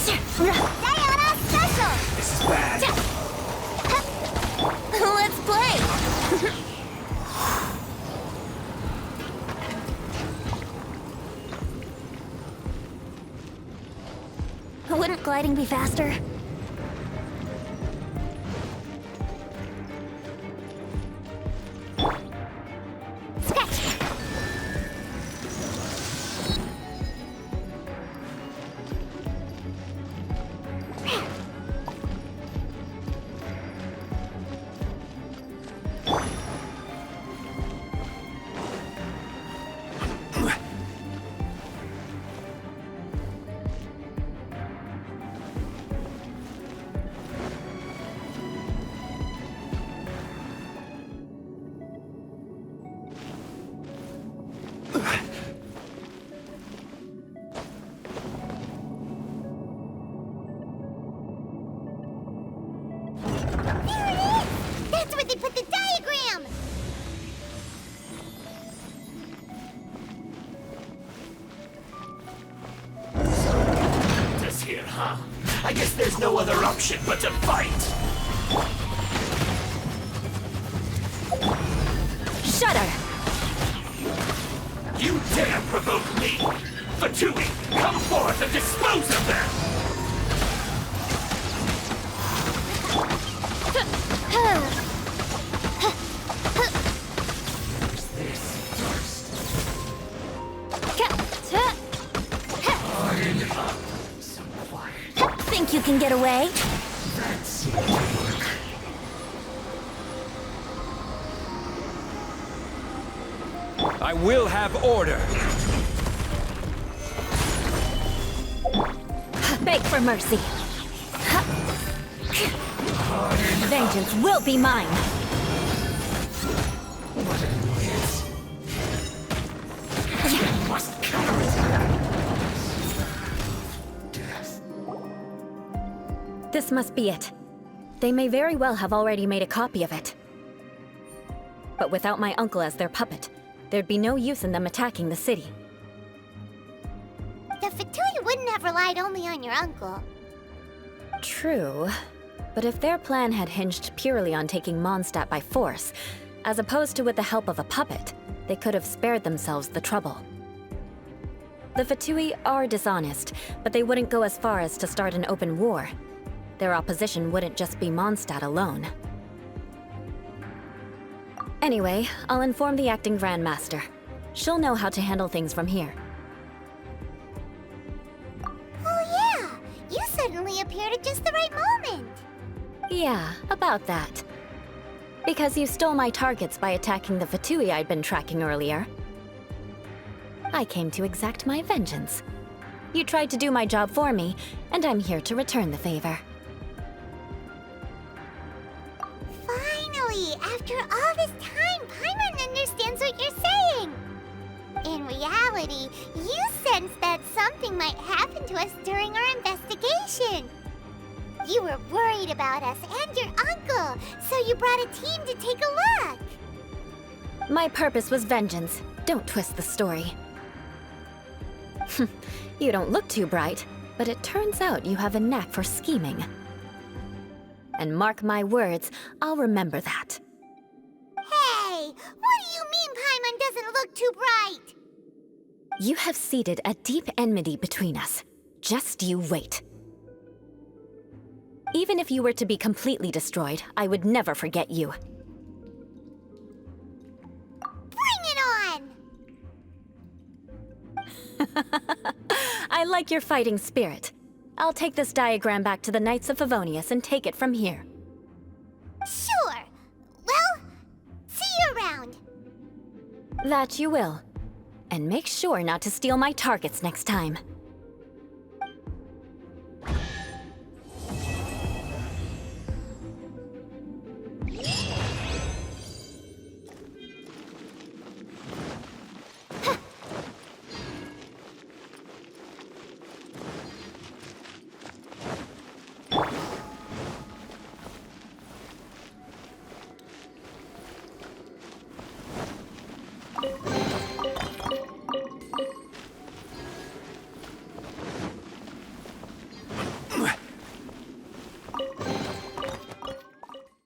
Diana Special! This is bad. Let's play! Wouldn't gliding be faster? Sketch! That's where they put the diagram! This here, huh? I guess there's no other option but to fight. Shudder! You dare provoke me! Fatui, come forth and dispose of them! This first. Harden up. Some quiet. Think you can get away? That's work. I will have order. Beg for mercy. Vengeance will be mine. What an annoyance. You must counter it. Death. This must be it. They may very well have already made a copy of it. But without my uncle as their puppet, there'd be no use in them attacking the city. The Fatui wouldn't have relied only on your uncle. True. But if their plan had hinged purely on taking Mondstadt by force, as opposed to with the help of a puppet, they could have spared themselves the trouble. The Fatui are dishonest, but they wouldn't go as far as to start an open war. Their opposition wouldn't just be Mondstadt alone. Anyway, I'll inform the acting Grandmaster. She'll know how to handle things from here. Oh yeah! You suddenly appeared at just the right moment! Yeah, about that. Because you stole my targets by attacking the Fatui I'd been tracking earlier. I came to exact my vengeance. You tried to do my job for me, and I'm here to return the favor. Finally! After all this time, Paimon understands what you're saying! In reality, you sensed that something might happen to us during our investigation. You were worried about us and your uncle, so you brought a team to take a look. My purpose was vengeance. Don't twist the story. You don't look too bright, but it turns out you have a knack for scheming. And mark my words, I'll remember that. Hey, what do you mean Paimon doesn't look too bright? You have seeded a deep enmity between us. Just you wait. Even if you were to be completely destroyed, I would never forget you. Bring it on! I like your fighting spirit. I'll take this diagram back to the Knights of Favonius and take it from here. Sure. Well, see you around. That you will. And make sure not to steal my targets next time.